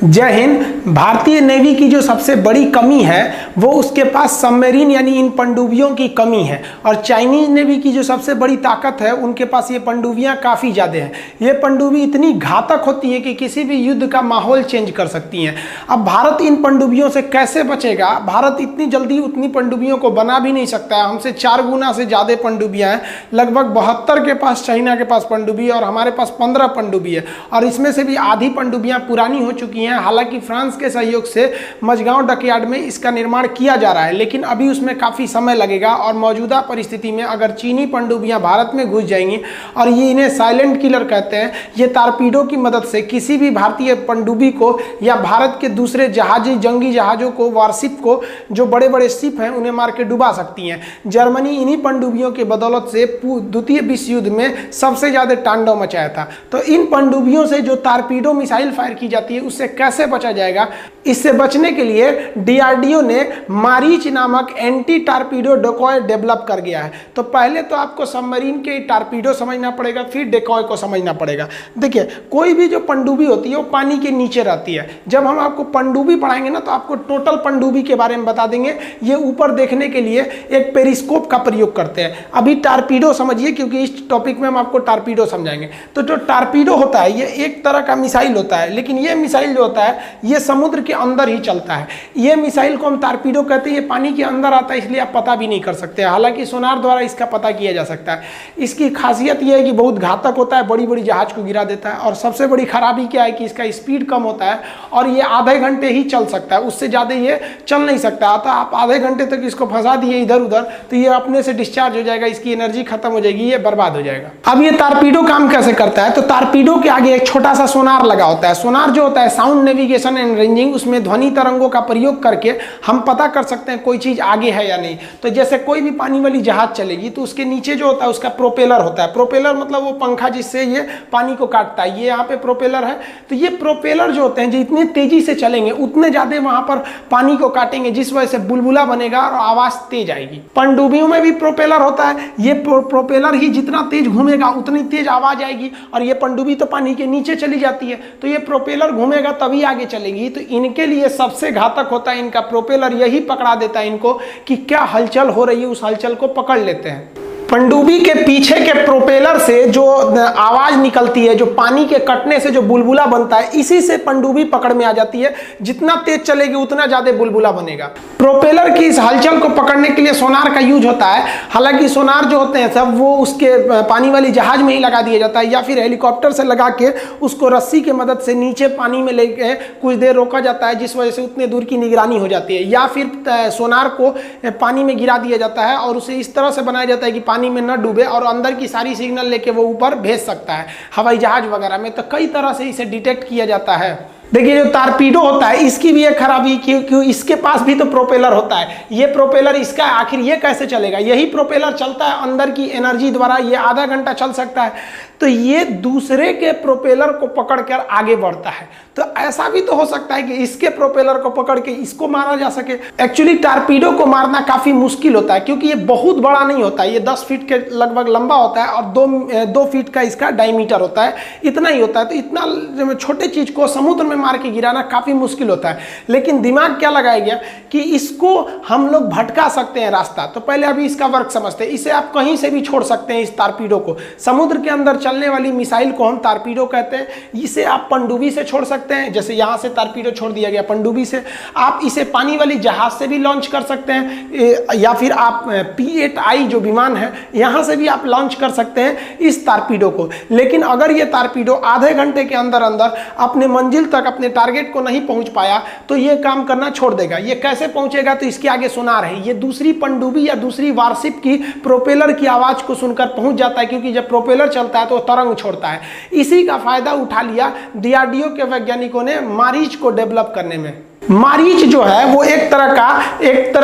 जय हिंद। भारतीय नेवी की जो सबसे बड़ी कमी है वो उसके पास सबमरीन यानी इन पनडुब्बियों की कमी है, और चाइनीज नेवी की जो सबसे बड़ी ताकत है उनके पास ये पनडुब्बियां काफ़ी ज़्यादा हैं। ये पनडुब्बी इतनी घातक होती है कि किसी भी युद्ध का माहौल चेंज कर सकती हैं। अब भारत इन पनडुब्बियों से कैसे बचेगा? भारत इतनी जल्दी उतनी पनडुब्बियों को बना भी नहीं सकता है। हमसे 4 गुना से ज़्यादा पनडुब्बियाँ हैं। लगभग 72 के पास चाइना के पास पनडुब्बी है और हमारे पास 15 पनडुब्बी है, और इसमें से भी आधी पनडुब्बियाँ पुरानी हो चुकी हैं। हालांकि फ्रांस के सहयोग से मझगांव डकयार्ड में इसका निर्माण किया जा रहा है, लेकिन अभी उसमें काफ़ी समय लगेगा। और मौजूदा परिस्थिति में अगर चीनी पनडुब्बियां भारत में घुस जाएंगी, और ये इन्हें साइलेंट किलर कहते हैं, ये टारपीडो की मदद से किसी भी भारतीय पनडुब्बी को या भारत के दूसरे जहाजी जंगी जहाज़ों को, वारशिप को, जो बड़े बड़े शिप हैं उन्हें मार के डुबा सकती हैं। जर्मनी इन्हीं पनडुब्बियों की बदौलत से द्वितीय विश्व युद्ध में सबसे ज़्यादा तांडव मचाया था। तो इन पनडुब्बियों से जो टारपीडो मिसाइल फायर की जाती है उससे कैसे बचा जाएगा? इससे बचने के लिए डीआरडीओ ने मारीच नामक एंटी टारपीडो डेकॉय डेवलप कर गया है। तो पहले तो आपको सबमरीन के टारपीडो समझना पड़ेगा, फिर डेकॉय को समझना पड़ेगा। देखिए, कोई भी जो पनडुब्बी होती है वो पानी के नीचे रहती है। जब हम आपको पनडुब्बी पढ़ाएंगे ना तो आपको टोटल पनडुब्बी के बारे में बता देंगे। ये ऊपर देखने के लिए एक पेरिस्कोप का प्रयोग करते हैं। अभी टारपीडो समझिए, क्योंकि इस टॉपिक में हम आपको टारपीडो समझाएंगे। तो जो टारपीडो होता है ये एक तरह का मिसाइल होता है, लेकिन ये मिसाइल जो होता है ये समुद्र के अंदर ही चलता है। ये मिसाइल को हम टारपीडो कहते हैं। ये पानी के अंदर आता है, इसलिए आप पता भी नहीं कर सकते। हालांकि सोनार द्वारा इसका पता किया जा सकता है। इसकी खासियत यह है कि बहुत घातक होता है, बड़ी बड़ी जहाज को गिरा देता है। और सबसे बड़ी खराबी क्या है कि इसका स्पीड कम होता है और ये आधे घंटे ही चल सकता है, उससे ज़्यादा ये चल नहीं सकता। तो आप आधे घंटे तक इसको फंसा दिए इधर उधर तो ये अपने से डिस्चार्ज हो जाएगा, इसकी एनर्जी खत्म हो जाएगी, ये बर्बाद हो जाएगा। अब ये टारपीडो काम कैसे करता है? तो टारपीडो के आगे एक छोटा सा सोनार लगा होता है। सोनार जो होता है साउंड नेविगेशन एंड रेंजिंग, उसमें ध्वनि तरंगों का प्रयोग करके हम पता कर सकते हैं कोई चीज आगे है या नहीं। तो जैसे कोई भी पानी वाली जहाज चलेगी तो उसके नीचे जो होता है उसका प्रोपेलर होता है। प्रोपेलर मतलब वो पंखा जिससे ये पानी को काटता है। ये यहाँ पे प्रोपेलर है। तो ये प्रोपेलर जो होते हैं जो इतनी तेजी से चलेंगे उतने ज्यादा वहां पर पानी को काटेंगे, जिस वजह से बुलबुला बनेगा और आवाज तेज आएगी। पनडुब्बियों में भी प्रोपेलर होता है। ये प्रोपेलर ही जितना तेज घूमेगा उतनी तेज आवाज आएगी। और ये पनडुब्बी तो पानी के नीचे चली जाती है, तो ये प्रोपेलर घूमेगा तभी आगे चलेगी। तो इनके लिए सबसे घातक होता है इनका प्रोपेलर। यही पकड़ा देता है इनको कि क्या हलचल हो रही है, उस हलचल को पकड़ लेते हैं। पनडुब्बी के पीछे के प्रोपेलर से जो आवाज निकलती है, जो पानी के कटने से जो बुलबुला बनता है, इसी से पनडुब्बी पकड़ में आ जाती है। जितना तेज चलेगी उतना ज्यादा बुलबुला बनेगा। प्रोपेलर की इस हलचल को पकड़ने के लिए सोनार का यूज होता है। हालांकि सोनार जो होते हैं सब वो उसके पानी वाली जहाज में ही लगा दिया जाता है, या फिर हेलीकॉप्टर से लगा के उसको रस्सी की मदद से नीचे पानी में लेके कुछ देर रोका जाता है, जिस वजह से उतने दूर की निगरानी हो जाती है। या फिर सोनार को पानी में गिरा दिया जाता है और उसे इस तरह से बनाया जाता है कि पानी में न डूबे और अंदर की सारी सिग्नल लेके वो ऊपर भेज सकता है हवाई जहाज वगैरह में। तो कई तरह से इसे डिटेक्ट किया जाता है। देखिए, जो टारपीडो होता है इसकी भी एक खराबी, क्यों इसके पास भी तो प्रोपेलर होता है। ये प्रोपेलर इसका आखिर ये कैसे चलेगा? यही प्रोपेलर चलता है अंदर की एनर्जी द्वारा। ये आधा घंटा चल सकता है, तो ये दूसरे के प्रोपेलर को पकड़कर आगे बढ़ता है। तो ऐसा भी तो हो सकता है कि इसके प्रोपेलर को पकड़ के इसको मारा जा सके। एक्चुअली टारपीडो को मारना काफी मुश्किल होता है, क्योंकि ये बहुत बड़ा नहीं होता है। ये 10 फीट के लगभग लंबा होता है और 2 फीट का इसका डायमीटर होता है। इतना ही होता है। तो इतना छोटे चीज को समुद्र में मार के गिराना काफी मुश्किल होता है। लेकिन दिमाग क्या लगाया गया कि इसको हम लोग भटका सकते हैं रास्ता। तो पहले अभी इसका वर्क समझते हैं। इसे आप कहीं से भी छोड़ सकते हैं। इस टारपीडो को, समुद्र के अंदर चलने वाली मिसाइल को हम टारपीडो कहते हैं। इसे आप पनडुब्बी से छोड़ सकते हैं, जैसे यहां से टारपीडो छोड़ दिया गया पनडुब्बी से। आप इसे पानी वाली जहाज से भी लॉन्च कर सकते हैं, या फिर आप P-8I जो विमान है यहां से भी आप लॉन्च कर सकते हैं इस टारपीडो को। लेकिन अगर ये टारपीडो आधे घंटे के अंदर अंदर अपने मंजिल तक, अपने टारगेट को नहीं पहुंच पाया तो ये काम करना छोड़ देगा। ये कैसे पहुंचेगा? तो इसके आगे सोनार है। ये दूसरी पनडुब्बी या दूसरी वारशिप की प्रोपेलर की आवाज को सुनकर पहुंच जाता है, क्योंकि जब प्रोपेलर चलता है तो तरंग छोड़ता है। इसी का फायदा उठा लिया डीआरडीओ के वैज्ञानिकों ने मारीच को डेवलप करने में। मारीच जो है वो एक तरह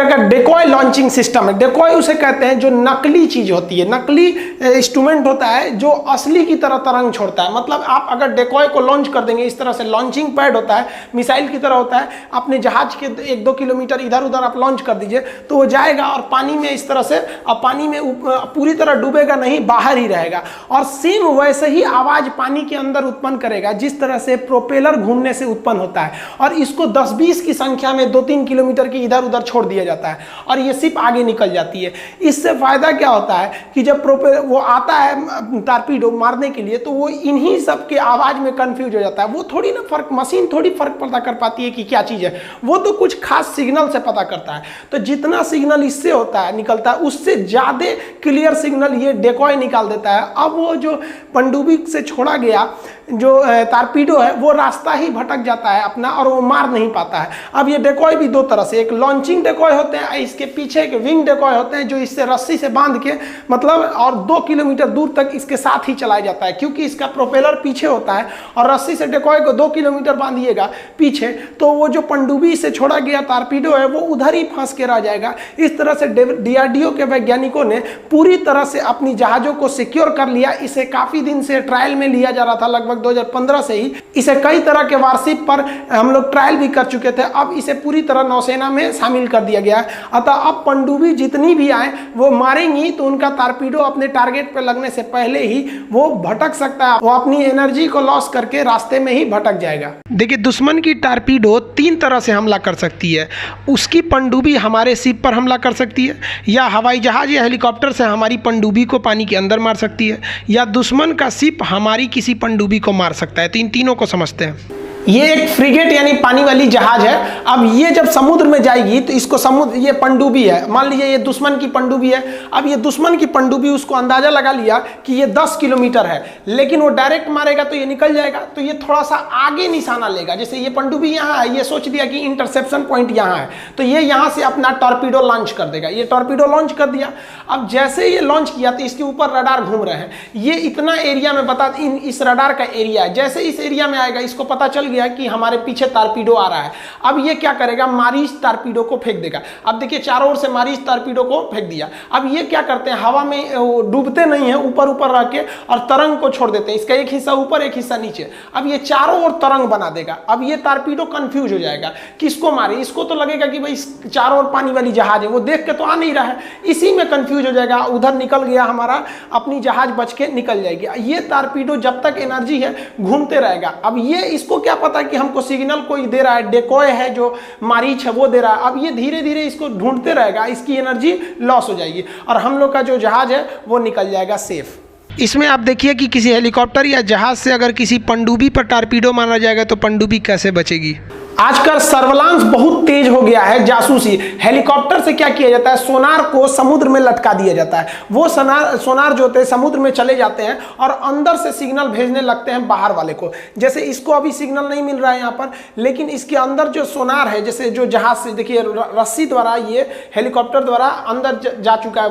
का डेकॉय लॉन्चिंग सिस्टम है। डेकॉय उसे कहते हैं जो नकली चीज होती है, नकली इंस्ट्रूमेंट होता है जो असली की तरह तरंग छोड़ता है। मतलब आप अगर डेकॉय को लॉन्च कर देंगे, इस तरह से लॉन्चिंग पैड होता है, मिसाइल की तरह होता है, अपने जहाज के 1-2 किलोमीटर इधर उधर आप लॉन्च कर दीजिए तो वो जाएगा और पानी में इस तरह से, अब पानी में पूरी तरह डूबेगा नहीं, बाहर ही रहेगा और सेम वैसे ही आवाज पानी के अंदर उत्पन्न करेगा जिस तरह से प्रोपेलर घूमने से उत्पन्न होता है। और इसको 10-20 की संख्या में 2-3 किलोमीटर की इधर उधर छोड़ दिया जाता है और ये शिप आगे निकल जाती है। इससे फायदा क्या होता है कि जब वो आता है टारपीडो मारने के लिए तो वो इन्हीं सब के आवाज में कंफ्यूज हो जाता है। वो थोड़ी ना फर्क, मशीन थोड़ी फर्क पता कर पाती है कि क्या चीज है, वो तो कुछ खास सिग्नल से पता करता है। तो जितना सिग्नल इससे होता है, निकलता है, उससे ज्यादा क्लियर सिग्नल ये डेकॉय निकाल देता है। अब वो जो पनडुब्बी से छोड़ा गया जो टारपीडो है वो रास्ता ही भटक जाता है अपना और वो मार नहीं पाता है। अब ये डेकॉय भी दो तरह से, एक लॉन्चिंग डेकॉय होते हैं, इसके पीछे एक विंग डेकॉय होते हैं जो इससे रस्सी से बांध के मतलब और 2 किलोमीटर दूर तक इसके साथ ही चलाया जाता है क्योंकि इसका प्रोपेलर पीछे होता है और रस्सी से डेकॉय को 2 किलोमीटर बांधिएगा पीछे तो वो जो पनडुब्बी से छोड़ा गया टारपीडो है वो उधर ही फंस के रह जाएगा। इस तरह से DRDO के वैज्ञानिकों ने पूरी तरह से अपनी जहाजों को सिक्योर कर लिया। इसे काफी दिन से ट्रायल में लिया जा रहा था, लगभग 2015 से ही इसे कई तरह के वारशिप पर हम लोग ट्रायल भी कर चुके थे। अब इसे पूरी तरह नौसेना में शामिल कर दिया गया है। अतः अब पनडुब्बी जितनी भी आए वो मारेंगी तो उनका टारपीडो अपने टारगेट पर लगने से पहले ही वो भटक सकता है, वो अपनी एनर्जी को लॉस करके रास्ते में ही भटक जाएगा। देखिए, दुश्मन की टारपीडो 3 तरह से हमला कर सकती है। उसकी पनडुब्बी हमारे शिप पर हमला कर सकती है, या हवाई जहाज या हेलीकॉप्टर से हमारी पनडुब्बी को पानी के अंदर मार सकती है, या दुश्मन का शिप हमारी किसी पनडुब्बी को मार सकता है। तो इन तीनों को समझते हैं। ये एक फ्रिगेट यानी पानी वाली जहाज है। अब ये जब समुद्र में जाएगी तो इसको समुद्र, ये पनडुब्बी है, मान लीजिए ये दुश्मन की पनडुब्बी है। अब ये दुश्मन की पनडुब्बी, उसको अंदाजा लगा लिया कि ये 10 किलोमीटर है, लेकिन वो डायरेक्ट मारेगा तो ये निकल जाएगा, तो ये थोड़ा सा आगे निशाना लेगा। जैसे ये पनडुब्बी यहाँ है, ये सोच दिया कि इंटरसेप्शन पॉइंट यहाँ है, तो ये यहाँ से अपना टॉर्पीडो लॉन्च कर देगा। ये टॉर्पीडो लॉन्च कर दिया। अब जैसे ये लॉन्च किया तो इसके ऊपर रडार घूम रहे हैं। ये इतना एरिया में बता, इस रडार का एरिया है। जैसे इस एरिया में आएगा इसको पता चल गया कि हमारे पीछे टारपीडो आ रहा है। अब ये क्या करेगा, मारीच टारपीडो को फेंक देगा। अब देखिए चारों ओर से मारीच टारपीडो को फेंक दिया। अब ये क्या करते हैं, हवा में डूबते नहीं है, ऊपर ऊपर रह के और तरंग को छोड़ देते हैं। इसका एक हिस्सा ऊपर एक हिस्सा नीचे। अब ये चारों ओर तरंग बना देगा। अब ये टारपीडो कंफ्यूज हो जाएगा किसको मारे। इसको तो लगेगा कि भाई चारों ओर पानी वाली जहाज है, वो देख के तो आ नहीं रहा है, इसी में कंफ्यूज हो जाएगा। उधर निकल गया हमारा, अपनी जहाज बच के निकल जाएगी। ये टारपीडो जब तक एनर्जी है घूमते रहेगा। अब ये इसको क्या पता कि हमको सिग्नल कोई दे रहा है, डेकॉय है जो मारीच है वो दे रहा है। अब ये धीरे धीरे इसको ढूंढते रहेगा, इसकी एनर्जी लॉस हो जाएगी और हम लोग का जो जहाज है वो निकल जाएगा सेफ। इसमें आप देखिए कि किसी हेलीकॉप्टर या जहाज से अगर किसी पनडुब्बी पर टारपीडो मारा जाएगा तो पनडुब्बी कैसे बचेगी। आजकल सर्विलांस बहुत तेज हो गया है, जासूसी। हेलीकॉप्टर से क्या किया जाता है, सोनार को समुद्र में लटका दिया जाता है। वो सोनार जो होते हैं समुद्र में चले जाते हैं और अंदर से सिग्नल भेजने लगते हैं बाहर वाले को। जैसे इसको अभी सिग्नल नहीं मिल रहा है यहाँ पर, लेकिन इसके अंदर जो सोनार है, जैसे जो जहाज से देखिए रस्सी द्वारा, ये हेलीकॉप्टर द्वारा अंदर जा चुका है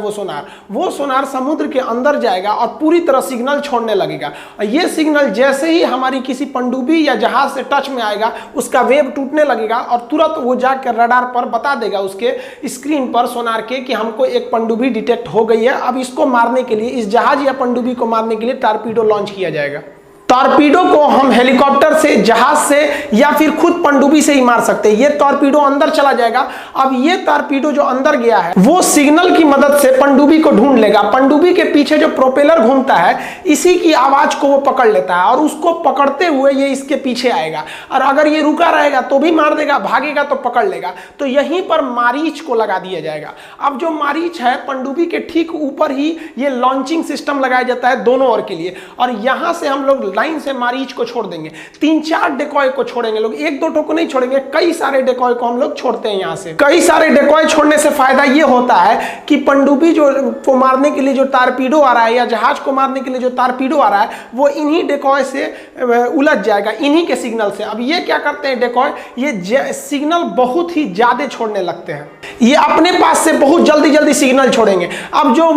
वो सोनार समुद्र के अंदर जाएगा और पूरी तरह सिग्नल छोड़ने लगेगा। ये सिग्नल जैसे ही हमारी किसी पनडुब्बी या जहाज से टच में आएगा, उसका वेव टूटने लगेगा और तुरंत वो जाकर रडार पर बता देगा उसके स्क्रीन पर सोनार के कि हमको एक पनडुब्बी डिटेक्ट हो गई है। अब इसको मारने के लिए, इस जहाज या पनडुब्बी को मारने के लिए टारपीडो लॉन्च किया जाएगा। टॉर्पीडो को हम हेलीकॉप्टर से, जहाज से या फिर खुद पनडुब्बी से ही मार सकते हैं। ये टॉर्पीडो अंदर चला जाएगा। अब ये टॉर्पीडो जो अंदर गया है वो सिग्नल की मदद से पनडुब्बी को ढूंढ लेगा। पनडुब्बी के पीछे जो प्रोपेलर घूमता है, इसी की आवाज को वो पकड़ लेता है और उसको पकड़ते हुए ये इसके पीछे आएगा और अगर ये रुका रहेगा तो भी मार देगा, भागेगा तो पकड़ लेगा। तो यहीं पर मारीच को लगा दिया जाएगा। अब जो मारीच है, पनडुब्बी के ठीक ऊपर ही ये लॉन्चिंग सिस्टम लगाया जाता है दोनों ओर के लिए, और यहां से हम लोग लाइन से मारीच को छोड़ देंगे। 3-4 डेकॉय को छोड़ेंगे लोग, 1-2 को नहीं छोड़ेंगे, कई सारे डेकॉय को हम लोग छोड़ते हैं। यहां से कई सारे डेकॉय छोड़ने से फायदा ये होता है कि पनडुब्बी जो को मारने के लिए जो टारपीडो आ रहा है या जहाज को मारने के लिए जो टारपीडो आ रहा है, वो इन्हीं डेकॉय से उलझ जाएगा, इन्हीं के सिग्नल से। अब ये क्या करते हैं डेकॉय, ये सिग्नल बहुत ही ज्यादा छोड़ने लगते हैं। ये अपने पास से बहुत जल्दी जल्दी सिग्नल छोड़ेंगे। अब जो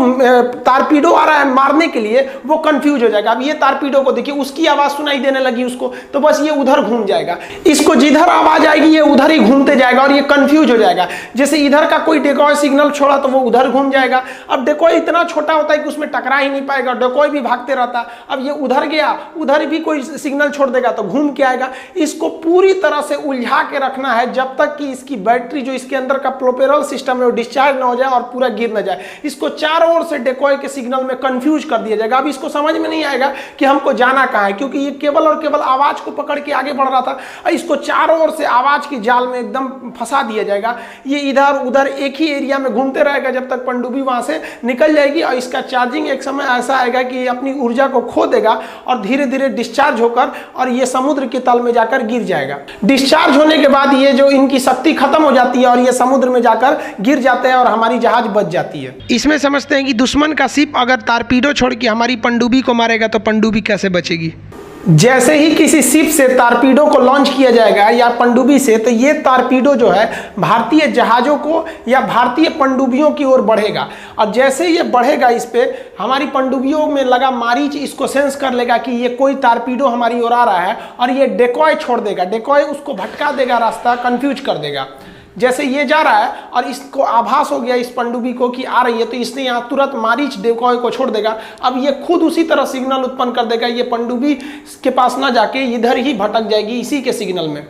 टारपीडो आ रहा है मारने के लिए, वो कंफ्यूज हो जाएगा। अब ये टारपीडो को देखिए, उस उसकी आवाज सुनाई देने लगी उसको, तो बस ये उधर घूम जाएगा। इसको जिधर आवाज आएगी ये उधर ही घूमते जाएगा और ये कंफ्यूज हो जाएगा। जैसे इधर का कोई डेकॉय सिग्नल छोड़ा तो वो उधर घूम जाएगा। अब डेकॉय इतना छोटा होता है कि उसमें टकरा ही नहीं पाएगा, डेकॉय भी भागते रहता। अब ये उधर गया, उधर भी कोई सिग्नल छोड़ देगा तो घूम के आएगा। इसको पूरी तरह से उलझा के रखना है जब तक कि इसकी बैटरी जो इसके अंदर का प्रोपेलर सिस्टम है वो डिस्चार्ज ना हो जाए और पूरा गिर ना जाए। इसको चारों ओर से डेकॉय के सिग्नल में कंफ्यूज कर दिया जाएगा। अब इसको समझ में नहीं आएगा कि हमको जाना कहाँ है, क्योंकि ये केवल और केवल आवाज को पकड़ के आगे बढ़ रहा था। इसको चारों ओर से आवाज की जाल में एकदम फंसा दिया जाएगा। ये इधर उधर एक ही एरिया में घूमते रहेगा जब तक पनडुब्बी वहां से निकल जाएगी और इसका चार्जिंग एक समय ऐसा आएगा कि अपनी ऊर्जा को खो देगा और धीरे धीरे डिस्चार्ज होकर और ये समुद्र के तल में जाकर गिर जाएगा। डिस्चार्ज होने के बाद ये जो इनकी शक्ति खत्म हो जाती है और ये समुद्र में जाकर गिर जाते हैं और हमारी जहाज बच जाती है। इसमें समझते हैं कि दुश्मन का शिप अगर टारपीडो छोड़ के हमारी पनडुब्बी को मारेगा तो पनडुब्बी कैसे बचेगी। जैसे ही किसी शिप से टारपीडो को लॉन्च किया जाएगा या पनडुब्बी से, तो ये टारपीडो जो है भारतीय जहाज़ों को या भारतीय पनडुब्बियों की ओर बढ़ेगा और जैसे ये बढ़ेगा इस पे हमारी पनडुब्बियों में लगा मारीच इसको सेंस कर लेगा कि ये कोई टारपीडो हमारी ओर आ रहा है और ये डेकॉय छोड़ देगा। डेकॉय उसको भटका देगा, रास्ता कंफ्यूज कर देगा। जैसे ये जा रहा है और इसको आभास हो गया इस पनडुब्बी को कि आ रही है, तो इसने यहाँ तुरंत मारीच डेकॉय को छोड़ देगा। अब ये खुद उसी तरह सिग्नल उत्पन्न कर देगा। ये पनडुब्बी के पास ना जाके इधर ही भटक जाएगी इसी के सिग्नल में।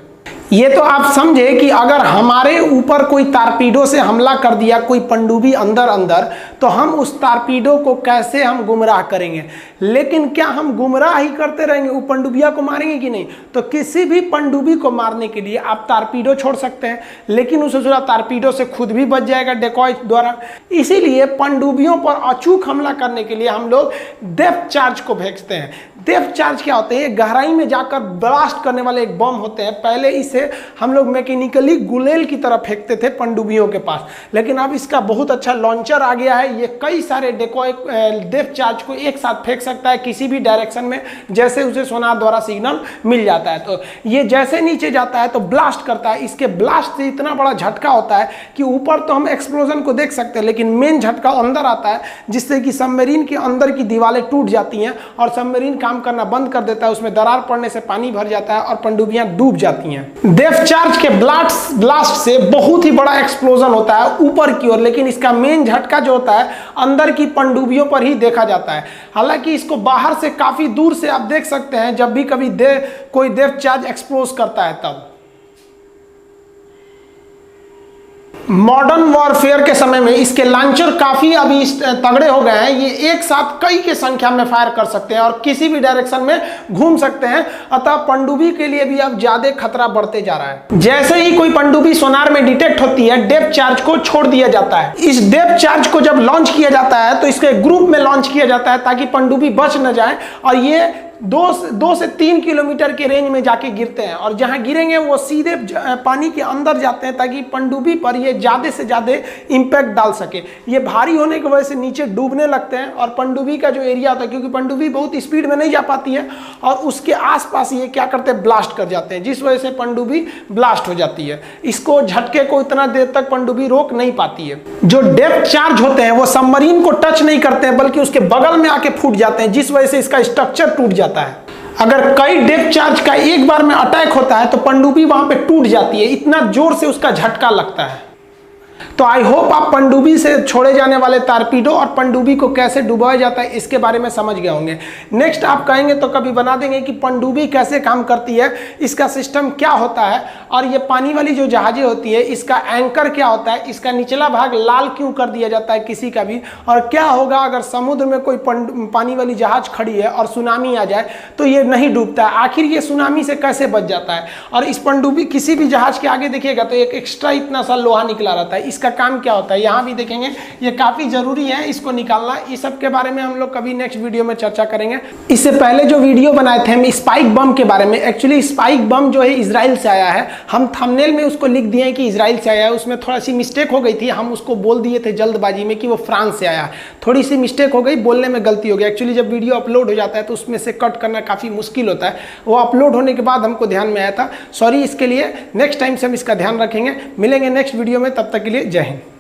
ये तो आप समझे कि अगर हमारे ऊपर कोई टारपीडो से हमला कर दिया कोई पनडुब्बी अंदर अंदर, तो हम उस टारपीडो को कैसे हम गुमराह करेंगे। लेकिन क्या हम गुमराह ही करते रहेंगे, वो पनडुब्बिया को मारेंगे कि नहीं। तो किसी भी पनडुब्बी को मारने के लिए आप टारपीडो छोड़ सकते हैं, लेकिन उस टारपीडो से खुद भी बच जाएगा डेकॉय द्वारा। इसीलिए पनडुब्बियों पर अचूक हमला करने के लिए हम लोग डेप्थ चार्ज को भेजते हैं। डेप्थ चार्ज क्या होते हैं, गहराई में जाकर ब्लास्ट करने वाले एक बम होते हैं। पहले इसे हम लोग मैकेनिकली गुलेल की तरह फेंकते थे पनडुब्बियों के पास, लेकिन अब इसका बहुत अच्छा लॉन्चर आ गया है। ये कई सारे डेकॉय डेप्थ चार्ज को एक साथ फेंक सकता है किसी भी डायरेक्शन में, जैसे उसे सोनार द्वारा सिग्नल मिल जाता है। तो ये जैसे नीचे जाता है तो ब्लास्ट करता है। इसके ब्लास्ट से इतना बड़ा झटका होता है कि ऊपर तो हम एक्सप्लोजन को देख सकते हैं, लेकिन मेन झटका अंदर आता है जिससे कि सबमरीन के अंदर की दीवारें टूट जाती हैं और सबमरीन काम करना बंद कर देता है। उसमें दरार पड़ने से पानी भर जाता है और पनडुब्बियां डूब जाती हैं। डेप्थ चार्ज के ब्लास्ट से बहुत ही बड़ा एक्सप्लोजन होता है ऊपर की ओर, लेकिन इसका मेन झटका जो होता है अंदर की पनडुब्बियों पर ही देखा जाता है। हालांकि इसको बाहर से काफी दूर से आप देख सकते हैं जब भी कभी कोई डेप्थ चार्ज एक्सप्लोज करता है तब। मॉडर्न वॉरफेयर के समय में इसके लॉन्चर काफी अभी तगड़े हो गए हैं। ये एक साथ कई की संख्या में फायर कर सकते हैं और किसी भी डायरेक्शन में घूम सकते हैं। अतः पनडुब्बी के लिए भी अब ज्यादा खतरा बढ़ते जा रहा है। जैसे ही कोई पनडुब्बी सोनार में डिटेक्ट होती है, डेप्थ चार्ज को छोड़ दिया जाता है। इस डेप्थ चार्ज को जब लॉन्च किया जाता है तो इसके ग्रुप में लॉन्च किया जाता है ताकि पनडुब्बी बच न जाए और ये 2 से 3 किलोमीटर के रेंज में जाके गिरते हैं और जहां गिरेंगे वो सीधे पानी के अंदर जाते हैं ताकि पनडुब्बी पर ये ज़्यादा से ज़्यादा इम्पैक्ट डाल सके। ये भारी होने की वजह से नीचे डूबने लगते हैं और पनडुब्बी का जो एरिया होता है, क्योंकि पनडुब्बी बहुत स्पीड में नहीं जा पाती है और उसके आसपास ये क्या करते हैं, ब्लास्ट कर जाते हैं, जिस वजह से पनडुब्बी ब्लास्ट हो जाती है। इसको झटके को इतना देर तक पनडुब्बी रोक नहीं पाती है। जो डेप्थ चार्ज होते हैं वो सबमरीन को टच नहीं करते हैं बल्कि उसके बगल में आके फूट जाते हैं, जिस वजह से इसका स्ट्रक्चर टूट जाता है। अगर कई डेप्थ चार्ज का एक बार में अटैक होता है तो पनडुब्बी वहां पे टूट जाती है, इतना जोर से उसका झटका लगता है। तो आई होप आप पनडुब्बी से छोड़े जाने वाले टारपीडो और पनडुब्बी को कैसे डुबाया जाता है इसके बारे में समझ गए होंगे। नेक्स्ट आप कहेंगे तो कभी बना देंगे कि पनडुब्बी कैसे काम करती है, इसका सिस्टम क्या होता है और ये पानी वाली जो जहाजें होती है इसका एंकर क्या होता है, इसका निचला भाग लाल क्यों कर दिया जाता है किसी का भी, और क्या होगा अगर समुद्र में कोई पानी वाली जहाज खड़ी है और सुनामी आ जाए तो ये नहीं डूबता है, आखिर ये सुनामी से कैसे बच जाता है। और इस पनडुब्बी किसी भी जहाज के आगे देखिएगा तो एक एक्स्ट्रा इतना सा लोहा निकला रहता है, इसका काम क्या होता है यहाँ भी देखेंगे। ये काफी जरूरी है इसको निकालना। इस सब के बारे में हम लोग कभी नेक्स्ट वीडियो में चर्चा करेंगे। इससे पहले जो वीडियो बनाए थे हम स्पाइक बम के बारे में, एक्चुअली स्पाइक बम जो है इजराइल से आया है। हम थंबनेल में उसको लिख दिए कि इजराइल से आया है, उसमें थोड़ा सी मिस्टेक हो गई थी, हम उसको बोल दिए थे जल्दबाजी में कि वो फ्रांस से आया है। थोड़ी सी मिस्टेक हो गई, बोलने में गलती हो गई। एक्चुअली जब वीडियो अपलोड हो जाता है तो उसमें से कट करना काफी मुश्किल होता है, वो अपलोड होने के बाद हमको ध्यान में आया था, सॉरी इसके लिए। नेक्स्ट टाइम से हम इसका ध्यान रखेंगे। मिलेंगे नेक्स्ट वीडियो में, तब तक के लिए जय हिंद।